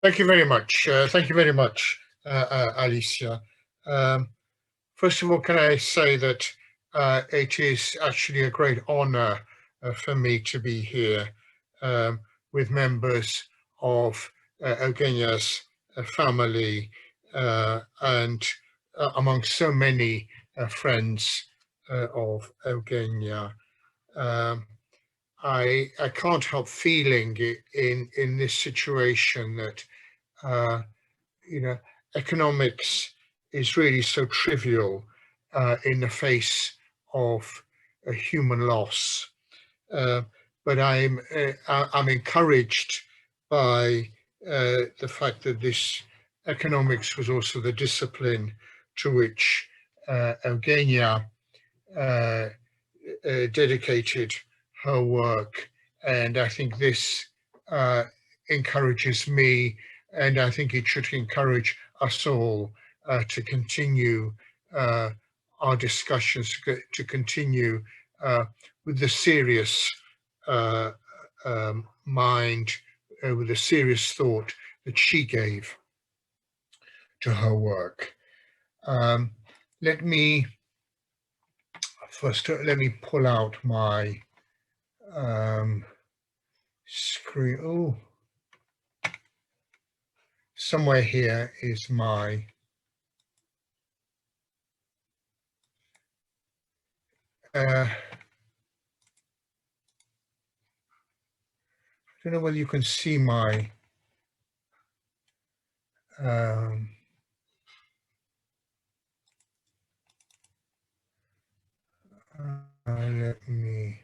Thank you very much. Thank you very much, Alicia. First of all, can I say that it is actually a great honor for me to be here with members of Eugenia's family and among so many friends of Eugenia. I can't help feeling in this situation that economics is really so trivial in the face of a human loss. But I'm encouraged by the fact that this economics was also the discipline to which Eugenia dedicated her work, and I think this encourages me, and I think it should encourage us all to continue our discussions, to continue with the serious mind, with the serious thought that she gave to her work. Let me pull out my screen. Oh, somewhere here is my I don't know whether you can see my let me.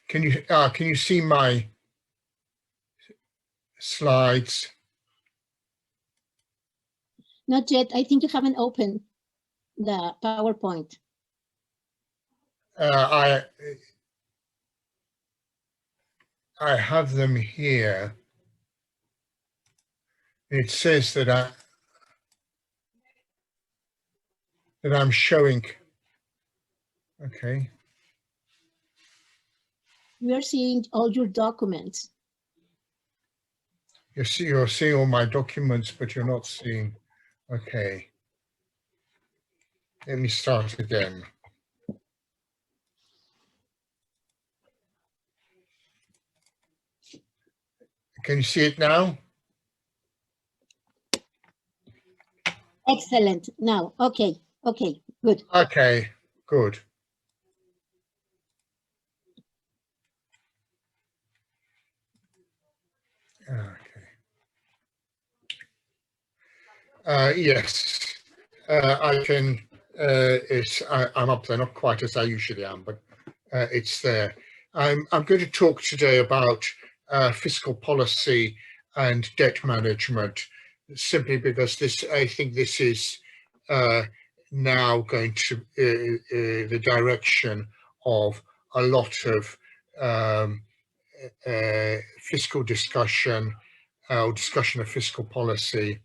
Can you see my slides? Not yet. I think you haven't opened the PowerPoint. I have them here. It says that I'm showing. Okay. We are seeing all your documents. You're seeing all my documents, but you're not seeing. Okay. Let me start again. Can you see it now? Excellent. Now, okay, good. Okay, good. Okay. Yes, I can. I'm up there, not quite as I usually am, but it's there. I'm going to talk today about fiscal policy and debt management, simply because I think this is now going to the direction of a lot of fiscal discussion or discussion of fiscal policy.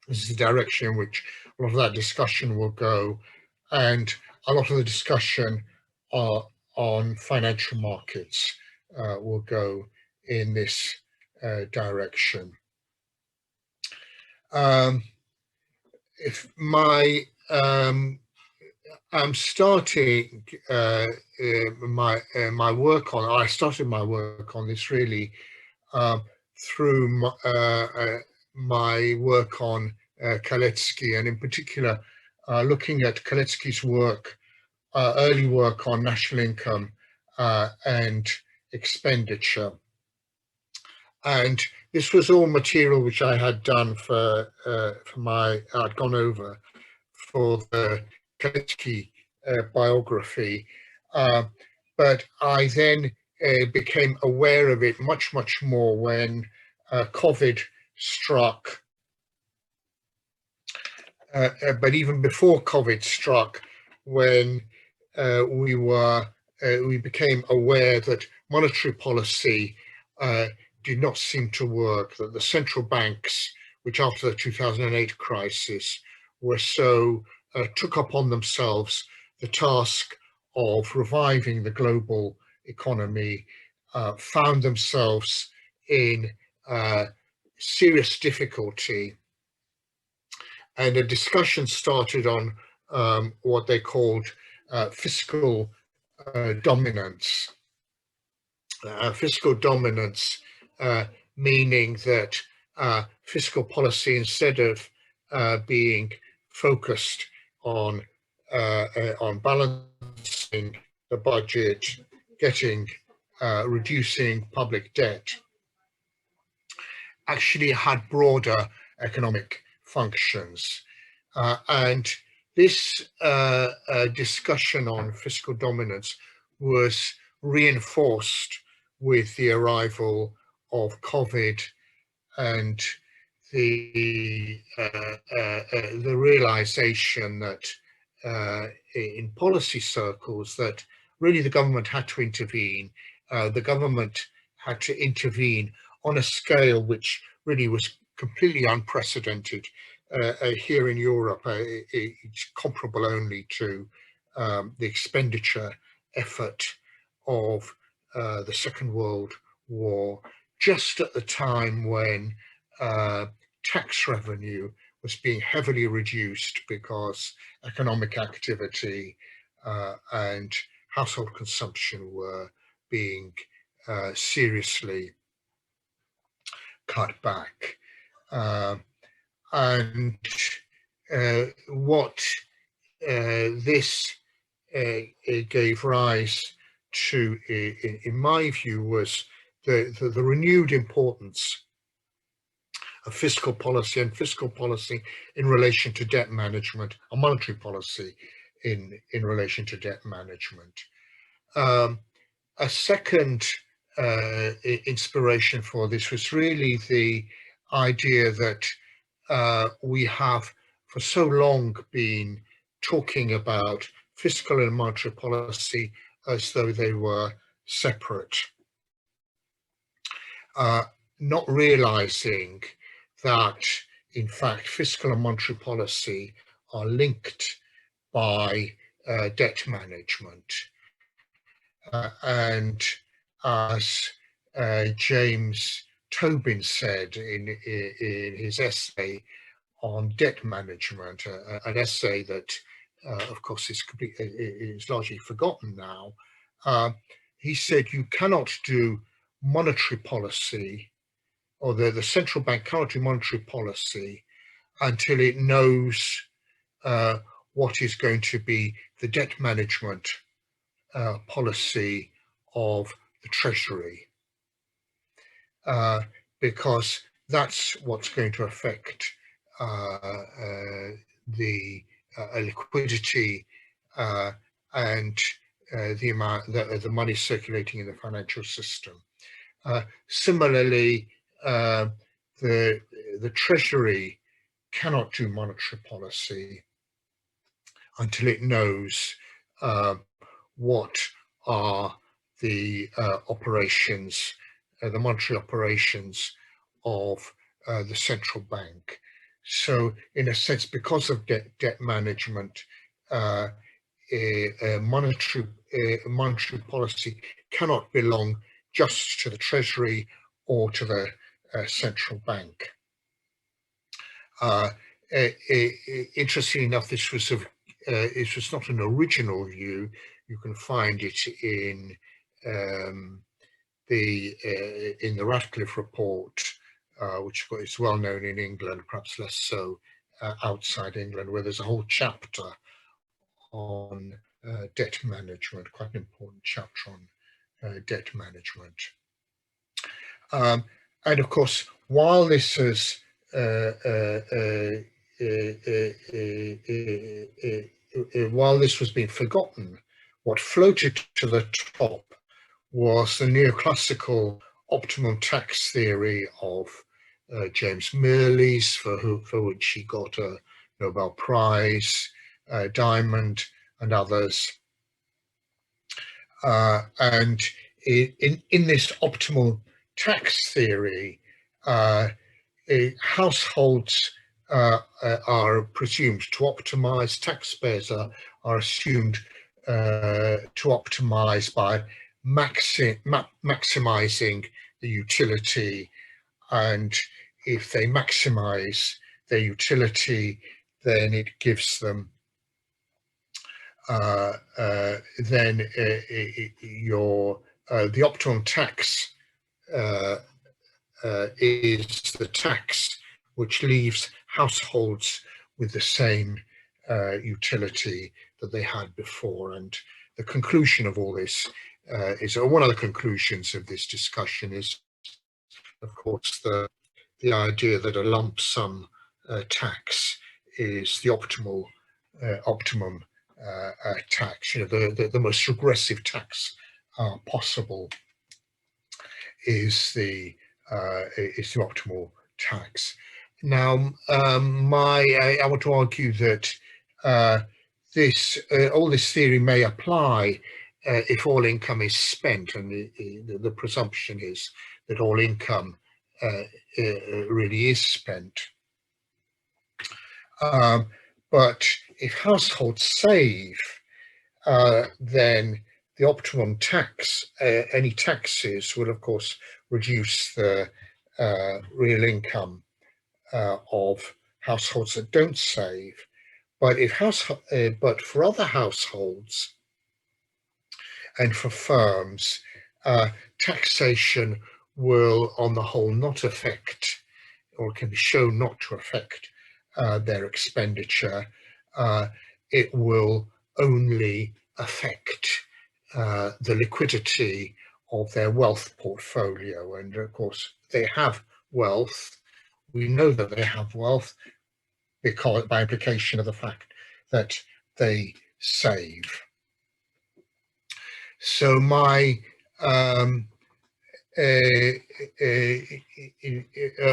This is the direction in which a lot of that discussion will go, and a lot of the discussion on financial markets will go in this direction. I'm starting my work on. I started my work on this really through my work on Kalecki, and in particular looking at Kalecki's work, early work on national income and expenditure. And this was all material which I had done I'd gone over for the Kalecki biography, but I then became aware of it much more when COVID struck. But even before COVID struck, when we became aware that monetary policy did not seem to work, that the central banks, which after the 2008 crisis were so took upon themselves the task of reviving the global economy found themselves in serious difficulty, and a discussion started on what they called fiscal dominance. Fiscal dominance meaning that fiscal policy, instead of being focused on balancing the budget, reducing public debt, actually had broader economic functions. And this discussion on fiscal dominance was reinforced with the arrival of COVID and the realization that in policy circles that really the government had to intervene. The government had to intervene on a scale which really was completely unprecedented here in Europe. It's comparable only to the expenditure effort of the Second World War, just at the time when tax revenue was being heavily reduced because economic activity and household consumption were being seriously cut back. And what this gave rise to, in my view, was the renewed importance of fiscal policy, and fiscal policy in relation to debt management, or monetary policy in relation to debt management. A second inspiration for this was really the idea that we have for so long been talking about fiscal and monetary policy as though they were separate, not realizing that in fact fiscal and monetary policy are linked by debt management. And as James Tobin said in his essay on debt management, an essay that of course is largely forgotten now, he said you cannot do monetary policy, or the central bank cannot do monetary policy until it knows what is going to be the debt management policy of the Treasury, because that's what's going to affect the liquidity and the money circulating in the financial system. Similarly, the Treasury cannot do monetary policy until it knows what are the operations, the monetary operations of the central bank. So in a sense, because of debt management, monetary policy cannot belong just to the Treasury or to the central bank. Interestingly enough, this was not an original view. You can find it in the Radcliffe report, which is well known in England, perhaps less so outside England, where there's a whole chapter on debt management, quite an important chapter on debt management. And of course, while this has while this was being forgotten, what floated to the top was the neoclassical optimum tax theory of James Mirrlees, for which he got a Nobel Prize, Diamond and others. And in this optimal tax theory, households are presumed to optimize, taxpayers are assumed optimize by maximizing the utility, and if they maximize their utility, then it gives them the optimum tax is the tax which leaves households with the same utility that they had before. And the conclusion of all this is, or one of the conclusions of this discussion is, of course, the idea that a lump sum tax is the optimum tax, the most regressive tax possible is the optimal tax. Now, I want to argue that all this theory may apply if all income is spent, and the presumption is that all income really is spent. But if households save, then the optimum tax, any taxes, will of course reduce the real income of households that don't save. But but for other households and for firms, taxation will, on the whole, not affect, or can be shown not to affect, their expenditure. It will only affect the liquidity of their wealth portfolio. And of course, they have wealth. We know that they have wealth because, by implication of the fact that they save. So my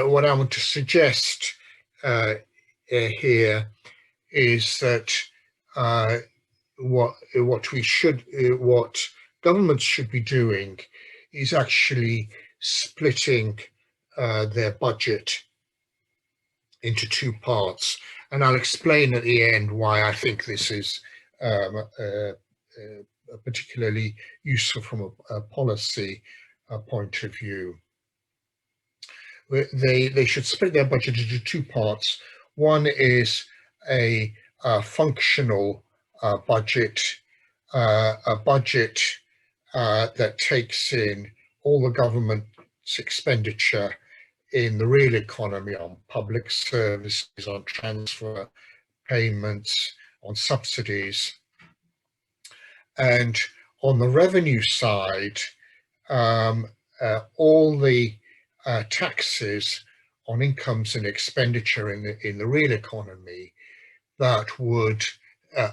what I want to suggest here is that what governments should be doing is actually splitting their budget into two parts, and I'll explain at the end why I think this is particularly useful from a policy point of view. They should split their budget into two parts. One is a functional budget, a budget that takes in all the government's expenditure in the real economy, on public services, on transfer payments, on subsidies. And on the revenue side, all the taxes on incomes and expenditure in the real economy that would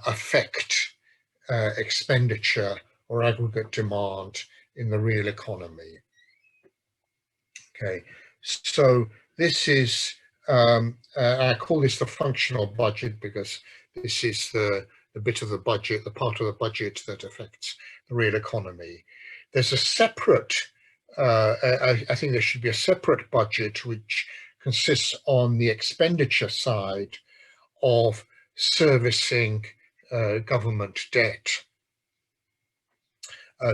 affect expenditure or aggregate demand in the real economy. Okay, so this is, I call this the functional budget because this is the bit of the budget, the part of the budget that affects the real economy. There's a separate, I think there should be a separate budget which consists on the expenditure side of servicing government debt.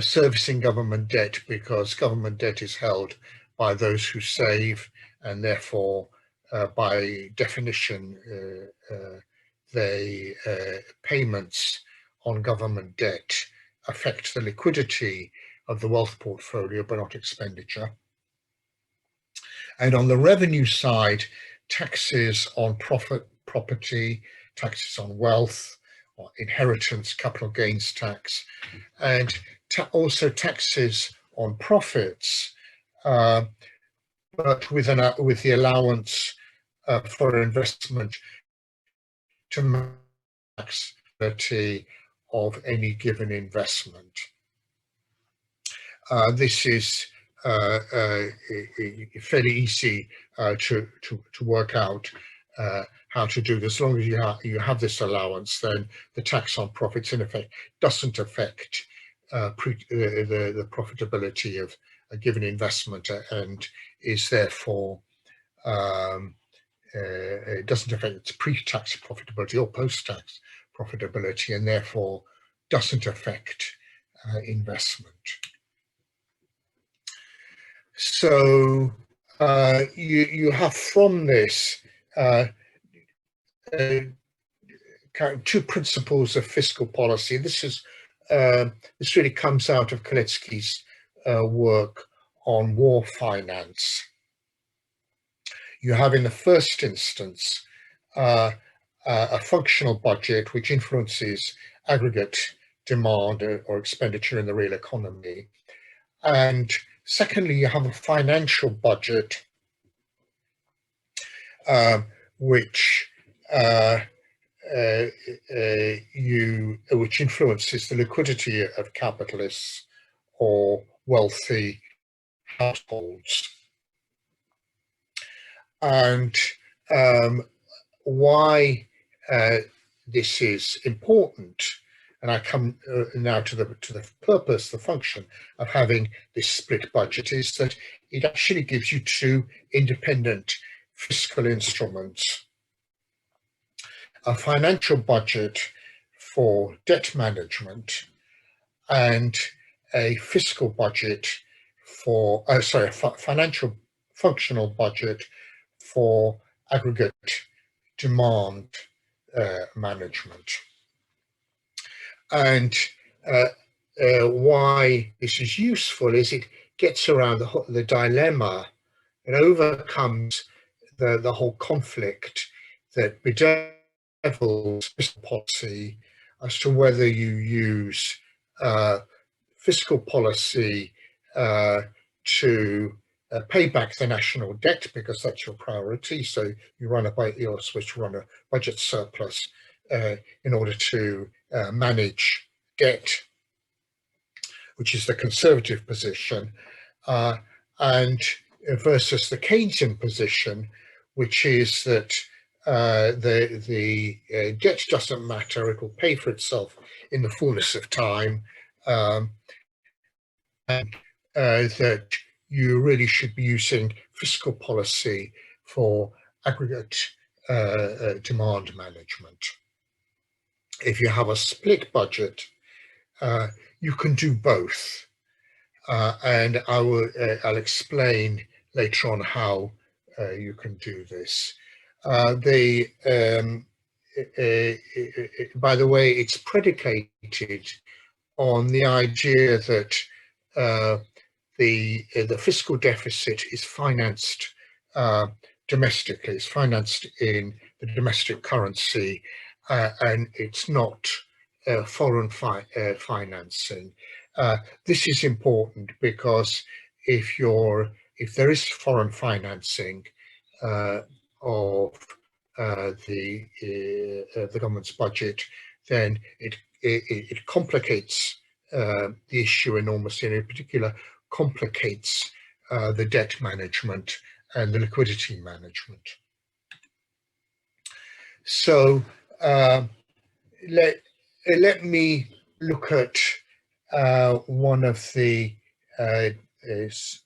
Servicing government debt, because government debt is held by those who save, and therefore, by definition, payments on government debt affect the liquidity of the wealth portfolio, but not expenditure. And on the revenue side, taxes on property, taxes on wealth, or inheritance, capital gains tax, and also taxes on profits, but with the allowance for investment to max of any given investment. This is fairly easy to work out how to do this. As long as you have this allowance, then the tax on profits in effect doesn't affect the profitability of a given investment, and is therefore it doesn't affect its pre-tax profitability or post-tax profitability, and therefore doesn't affect investment. So you have from this kind of two principles of fiscal policy. This really comes out of Kalecki's work on war finance. You have, in the first instance, a functional budget which influences aggregate demand or expenditure in the real economy. And secondly, you have a financial budget which influences the liquidity of capitalists or wealthy households. And why this is important, and I come now to the purpose, the function of having this split budget, is that it actually gives you two independent fiscal instruments: a financial budget for debt management and a fiscal budget for, a financial functional budget for aggregate demand management. And why this is useful is it gets around the dilemma, it overcomes the whole conflict that bedevils fiscal policy as to whether you use fiscal policy to pay back the national debt because that's your priority. So you're supposed to run a budget surplus in order to manage debt, which is the conservative position, and versus the Keynesian position, which is that the debt doesn't matter; it will pay for itself in the fullness of time, and that you really should be using fiscal policy for aggregate demand management. If you have a split budget, you can do both, and I'll explain later on how you can do this. By the way, it's predicated on the idea that the fiscal deficit is financed domestically, it's financed in the domestic currency, and it's not foreign financing. This is important because if there is foreign financing of the government's budget, then it complicates the issue enormously, and in particular complicates the debt management and the liquidity management. So let me look at one of the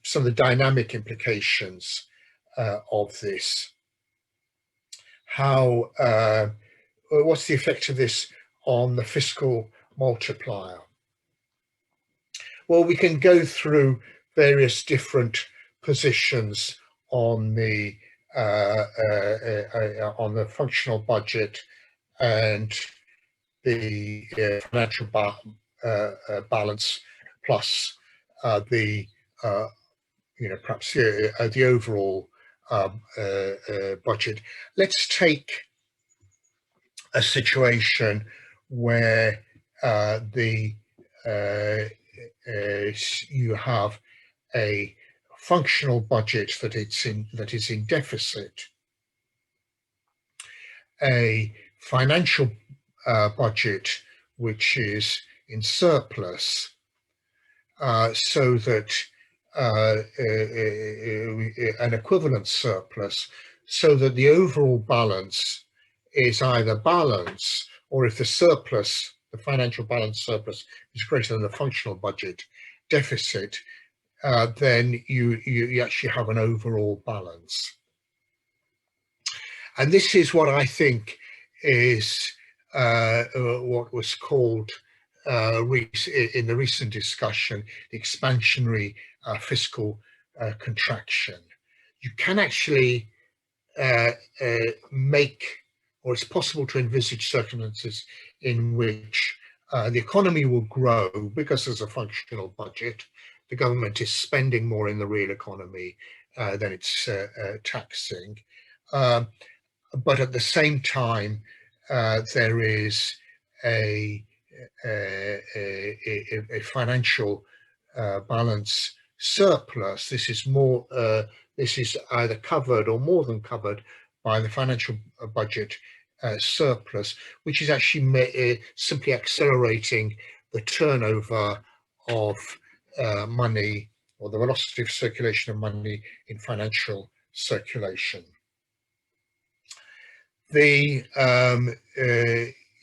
some of the dynamic implications of this. What's the effect of this on the fiscal multiplier? Well, we can go through various different positions on the functional budget and the financial balance, plus perhaps the overall budget. Let's take a situation where you have a functional budget that is in deficit, a financial budget which is in surplus, so that an equivalent surplus, so that the overall balance is either balance, or if the surplus, the financial balance surplus, is greater than the functional budget deficit, then you actually have an overall balance. And this is what I think is what was called in the recent discussion, the expansionary fiscal contraction. You can actually or it's possible to envisage circumstances in which the economy will grow because there's a functional budget. The government is spending more in the real economy than it's taxing. But at the same time, there is a financial balance surplus. This is more. This is either covered or more than covered by the financial budget surplus, which is actually simply accelerating the turnover of money, or the velocity of circulation of money in financial circulation.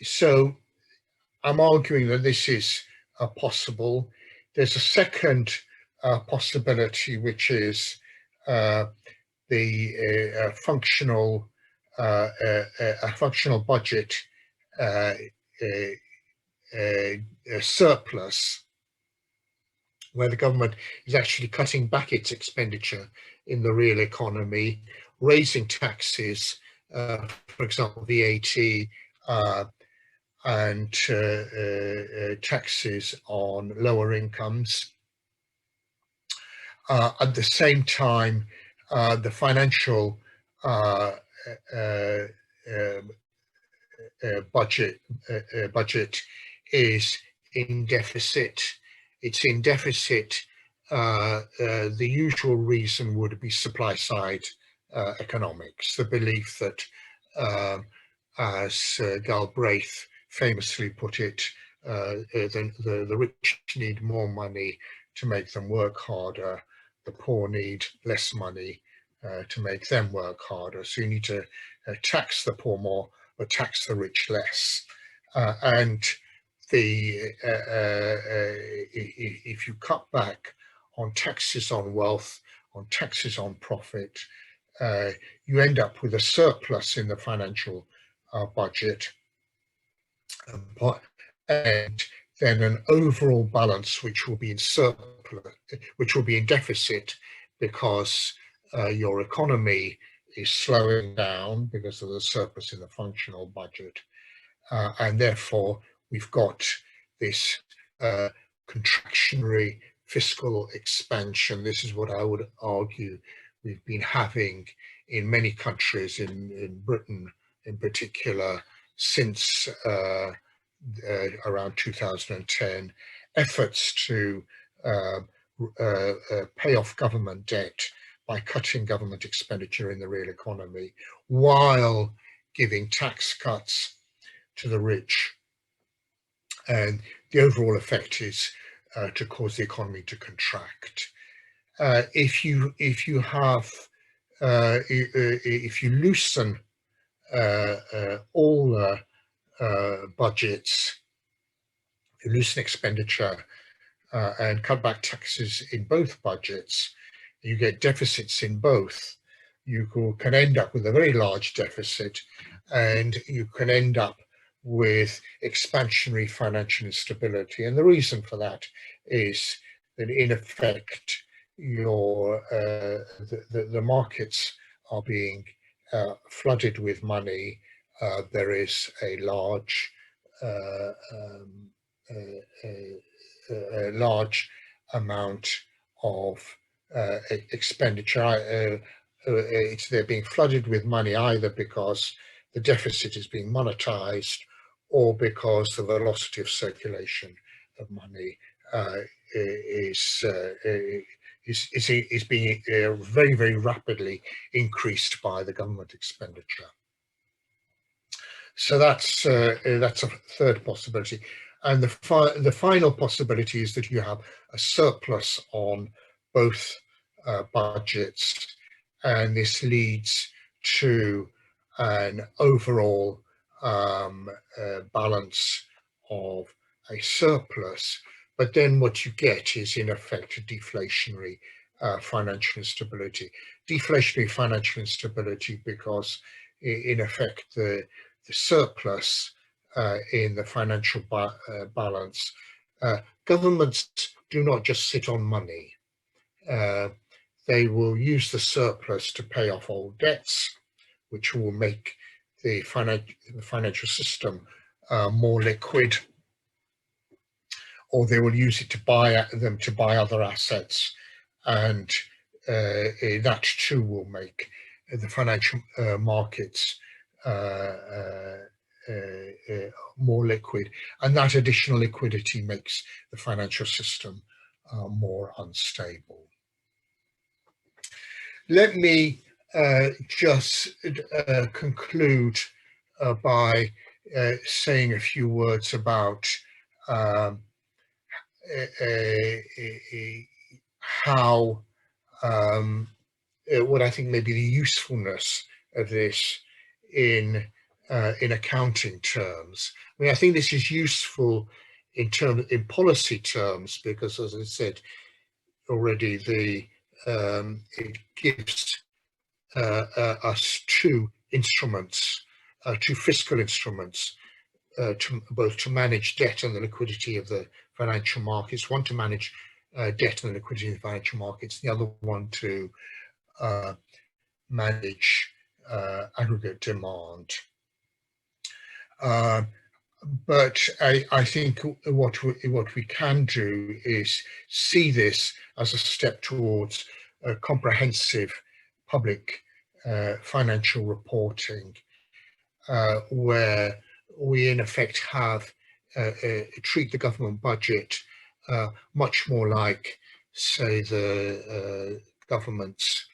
So I'm arguing that this is possible. There's a second possibility, which is the functional budget surplus, where the government is actually cutting back its expenditure in the real economy, raising taxes, for example, VAT, and taxes on lower incomes. At the same time, the financial budget is in deficit. It's in deficit. The usual reason would be supply side economics, the belief that, as Galbraith famously put it, the rich need more money to make them work harder. The poor need less money to make them work harder. So you need to tax the poor more, but tax the rich less. And if you cut back on taxes on wealth, on taxes on profit, you end up with a surplus in the financial budget, and then an overall balance which will be in surplus, which will be in deficit, because your economy is slowing down because of the surplus in the functional budget, and therefore we've got this contractionary fiscal expansion. This is what I would argue we've been having in many countries, in Britain in particular, since around 2010, efforts to pay off government debt by cutting government expenditure in the real economy, while giving tax cuts to the rich. And the overall effect is to cause the economy to contract. If you loosen all budgets, you loosen expenditure and cut back taxes in both budgets, you get deficits in both. You can end up with a very large deficit, and you can end up with expansionary financial instability. And the reason for that is that, in effect, the markets are being flooded with money. There is a large amount of expenditure. They're being flooded with money either because the deficit is being monetized, or because the velocity of circulation of money is being very, very rapidly increased by the government expenditure. So that's a third possibility. And the final possibility is that you have a surplus on both budgets, and this leads to an overall balance of a surplus. But then what you get is, in effect, a deflationary financial instability. Deflationary financial instability because, in effect, the surplus in the financial balance. Governments do not just sit on money. They will use the surplus to pay off old debts, which will make the financial system more liquid, or they will use it to buy other assets, and that too will make the financial markets more liquid, and that additional liquidity makes the financial system more unstable. Let me just conclude by saying a few words about how what I think may be the usefulness of this in accounting terms. I mean, I think this is useful in policy terms, because, as I said already, it gives us two instruments, two fiscal instruments, both to manage debt and the liquidity of the financial markets. One to manage debt and the liquidity of the financial markets, the other one to manage aggregate demand. But I think what we can do is see this as a step towards a comprehensive public financial reporting, where we in effect have treat the government budget much more like, say, the government's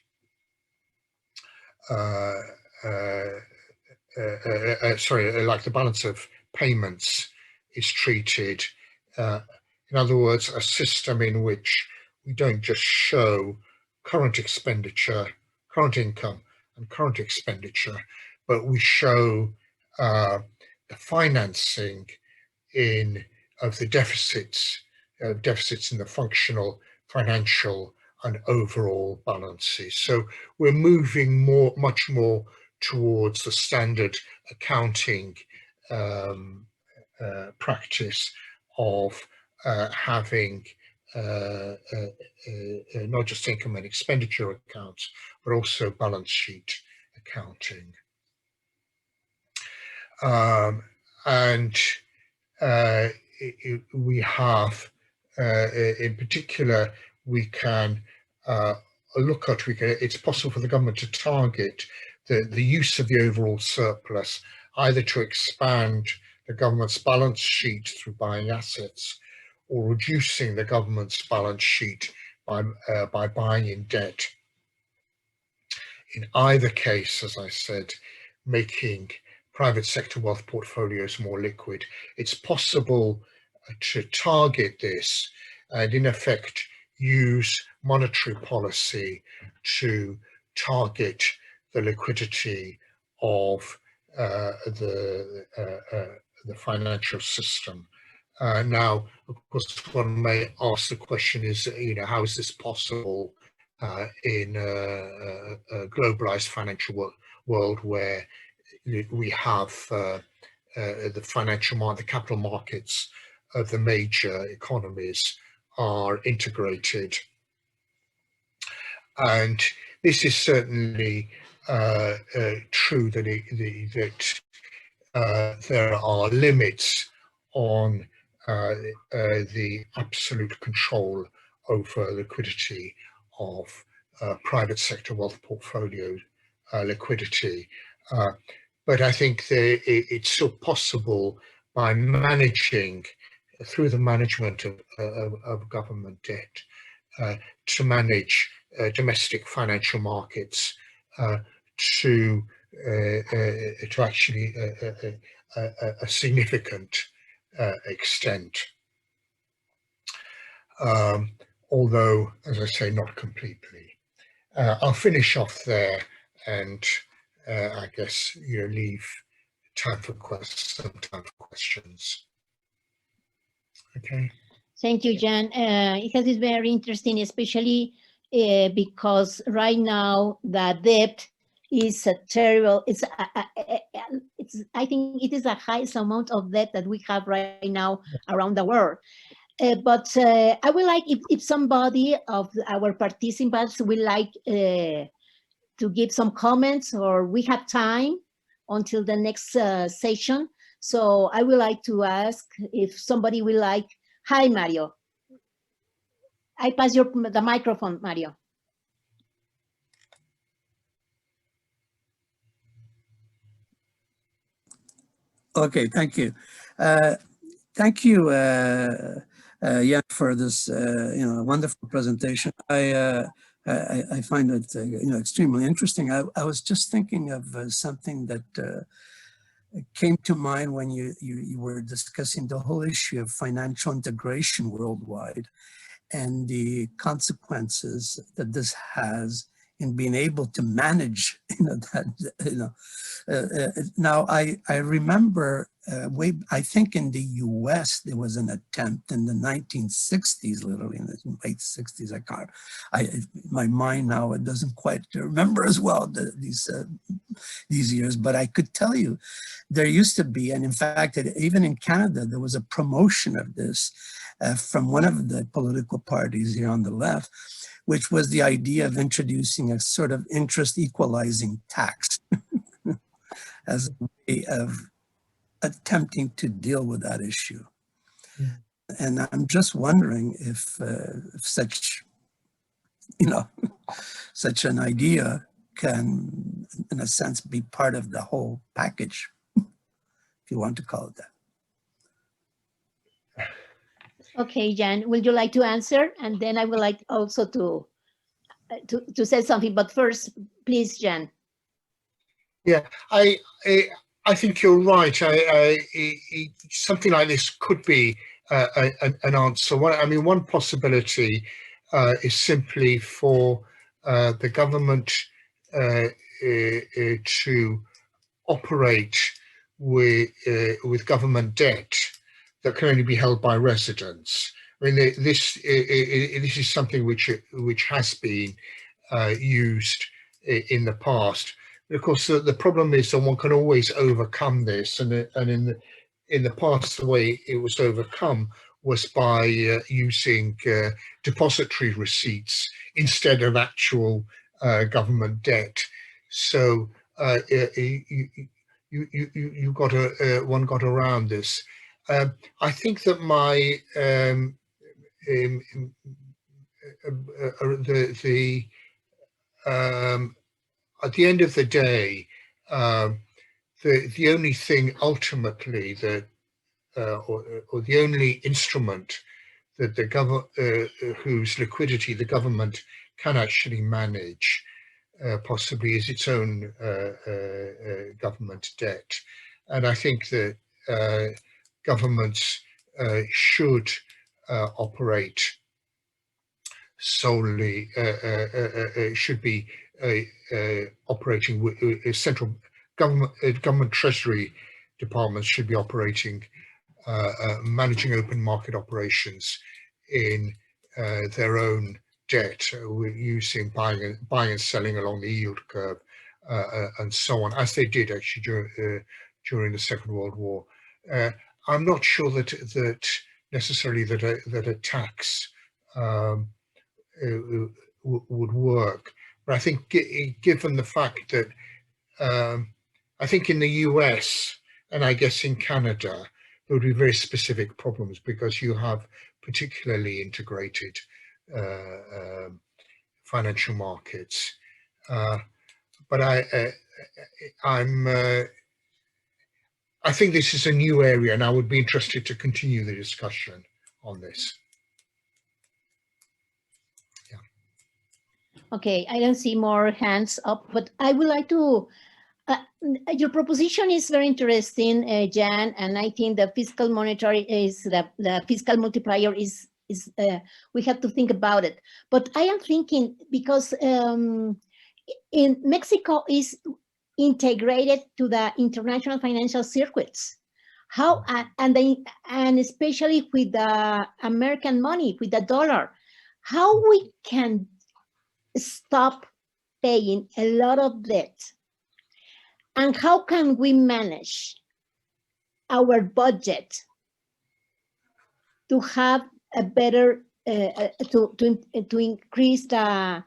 like the balance of payments is treated. In other words, a system in which we don't just show current expenditure, current income, and current expenditure, but we show the financing of the deficits in the functional, financial, and overall balances. So we're moving much more towards the standard accounting practice of having not just income and expenditure accounts, but also balance sheet accounting. We have, in particular, we can look at, it's possible for the government to target the use of the overall surplus, either to expand the government's balance sheet through buying assets, or reducing the government's balance sheet by buying in debt. In either case, as I said, making private sector wealth portfolios more liquid. It's possible to target this and in effect use monetary policy to target the liquidity of the financial system. Now, of course, one may ask the question is, how is this possible in a globalized financial world where we have the capital markets of the major economies are integrated? And this is certainly true that there are limits on the absolute control over liquidity of private sector wealth portfolio liquidity. But I think it's still possible by managing, through the management of government debt, to manage domestic financial markets to actually a significant extent. Although, as I say, not completely. I'll finish off there and I guess leave some time for questions. Okay. Thank you, Jan. It is very interesting, especially because right now the debt is a terrible, I think it is the highest amount of debt that we have right now around the world. But I would like if somebody of our participants would like to give some comments, or we have time until the next session. So I would like to ask if somebody will like, hi, Mario. I pass the microphone, Mario. Okay, thank you. Thank you, Jan, for this wonderful presentation. I find it extremely interesting. I was just thinking of something that came to mind when you were discussing the whole issue of financial integration worldwide and the consequences that this has in being able to manage, now I remember I think in the US, there was an attempt in the 1960s, literally in the late 60s. My mind now, it doesn't quite remember as well these years, but I could tell you there used to be, and in fact, even in Canada, there was a promotion of this from one of the political parties here on the left, which was the idea of introducing a sort of interest equalizing tax as a way of attempting to deal with that issue. Yeah. And I'm just wondering if such an idea can, in a sense, be part of the whole package, if you want to call it that. Okay, Jan, would you like to answer? And then I would like also to say something, but first, please, Jan. Yeah, I think you're right. Something like this could be an answer. One possibility is simply for the government to operate with government debt that can only be held by residents. This is something which has been used in the past. Of course, the problem is that one can always overcome this, and in the past, the way it was overcome was by using depository receipts instead of actual government debt. So one got around this. I think that at the end of the day, the only thing ultimately that, or the only instrument that the government, whose liquidity the government can actually manage, possibly is its own government debt. And I think that governments should operate solely, should be operating with central government treasury departments should be operating, managing open market operations in their own debt, using buying and selling along the yield curve, and so on, as they did actually during the Second World War. I'm not sure that necessarily that a tax would work, but I think given the fact that I think in the US and I guess in Canada there would be very specific problems because you have particularly integrated financial markets. But I think this is a new area, and I would be interested to continue the discussion on this. Yeah. Okay, I don't see more hands up, but I would like to. Your proposition is very interesting, Jan, and I think the fiscal monetary is the fiscal multiplier is we have to think about it. But I am thinking because in Mexico is integrated to the international financial circuits. How and especially with the American money, with the dollar, how we can stop paying a lot of debt And how can we manage our budget to have a better, to increase the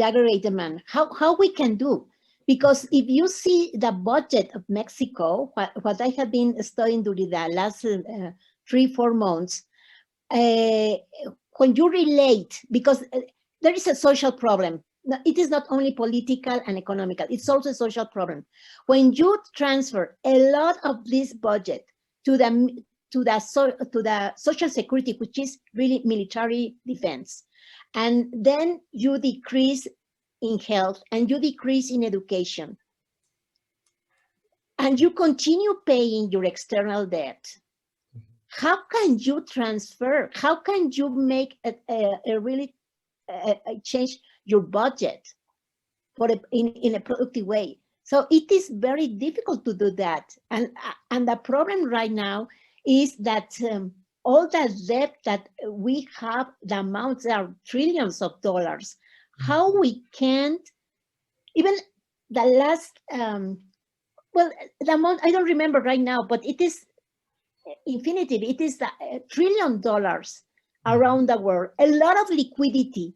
aggregate demand? How we can do? Because if you see the budget of Mexico, what I have been studying during the last 3-4 months, when you relate, because there is a social problem. It is not only political and economical, it's also a social problem. When you transfer a lot of this budget to the social security, which is really military defense, and then you decrease in health and you decrease in education, and you continue paying your external debt, how can you transfer? How can you make a really change your budget for in a productive way? So it is very difficult to do that. And the problem right now is that all the debt that we have, the amounts are trillions of dollars. How we can't, even the last, well, the amount, I don't remember right now, but it is infinity. It is $1 trillion around the world, a lot of liquidity.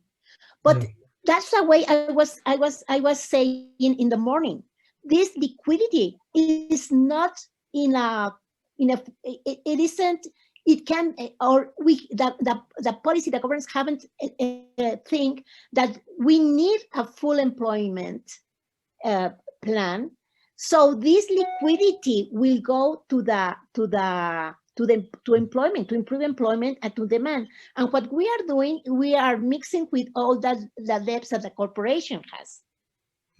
But that's the way I was saying in the morning. This liquidity is not it isn't, it can, or the policy, the governments haven't think that we need a full employment plan. So this liquidity will go to employment, to improve employment and to demand. And what we are doing, we are mixing with all the debts that the corporation has.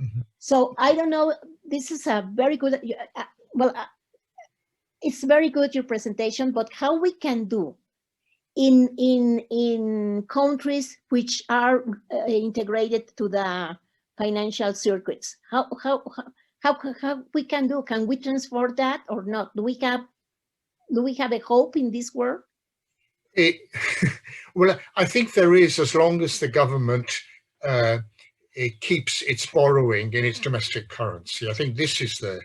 Mm-hmm. So I don't know, this is a very good, it's very good, your presentation, but how we can do in countries which are integrated to the financial circuits, how we can do? Can we transfer that or not? Do we have a hope in this world? Well, I think there is, as long as the government it keeps its borrowing in its domestic currency. I think this is the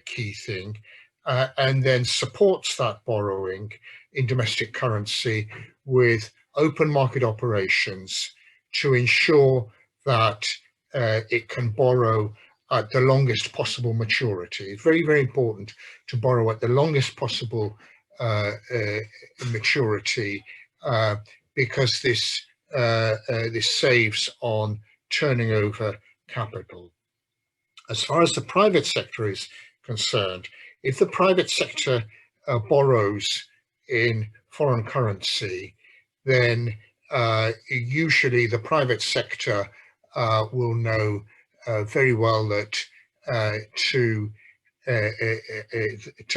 key thing, and then supports that borrowing in domestic currency with open market operations to ensure that it can borrow at the longest possible maturity. It's very, very important to borrow at the longest possible maturity, because this saves on turning over capital. As far as the private sector is concerned, if the private sector borrows in foreign currency, then usually the private sector will know very well that to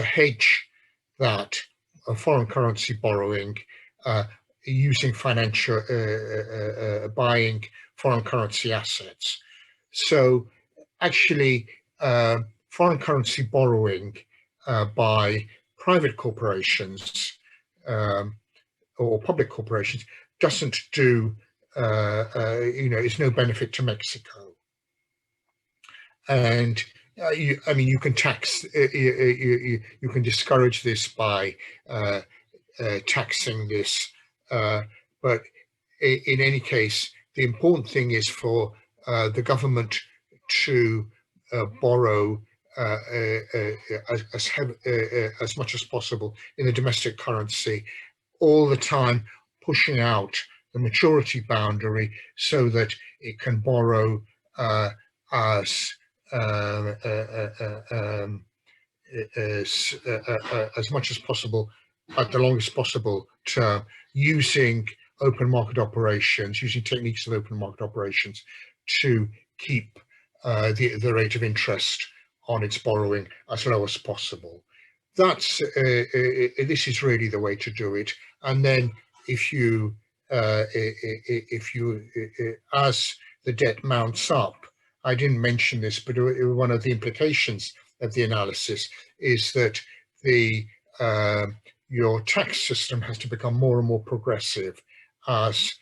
hedge that foreign currency borrowing using financial buying foreign currency assets. So actually foreign currency borrowing by private corporations or public corporations doesn't do, is no benefit to Mexico. And you can tax, you can discourage this by taxing this, but in any case, the important thing is for the government to borrow as much as possible in the domestic currency, all the time pushing out the maturity boundary so that it can borrow as much as possible at the longest possible term, using open market operations, using techniques of open market operations to keep the rate of interest on its borrowing as low as possible. That's this is really the way to do it. And then if you as the debt mounts up, I didn't mention this, but one of the implications of the analysis is that your tax system has to become more and more progressive as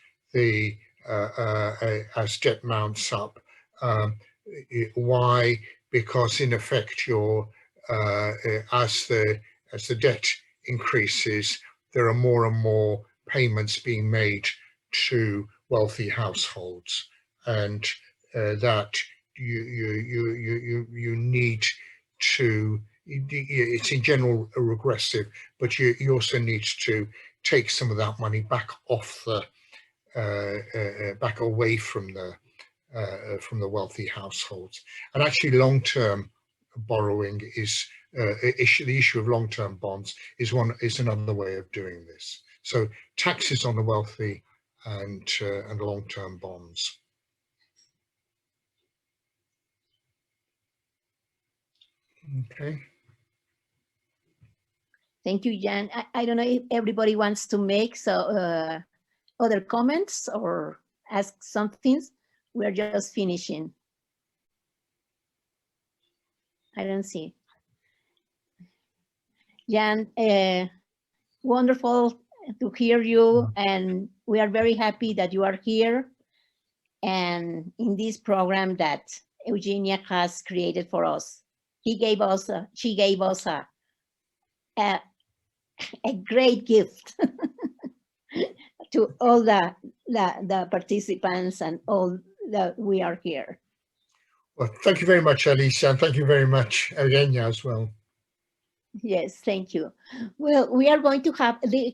as debt mounts up. Why? because in effect you're as the debt increases, there are more and more payments being made to wealthy households, and that you need to, it's in general regressive, but you also need to take some of that money back off the back away from the wealthy households. And actually long-term borrowing is the issue of long-term bonds is another way of doing this. So taxes on the wealthy and long-term bonds. Okay. Thank you, Jan. I don't know if everybody wants to make other comments or ask something. We're just finishing. I don't see. Jan, wonderful to hear you, and we are very happy that you are here and in this program that Eugenia has created for us. She gave us a great gift to all the participants and all that we are here. Well, thank you very much, Alicia, and thank you very much, Eugenia, as well. Yes, thank you. Well, we are going to have the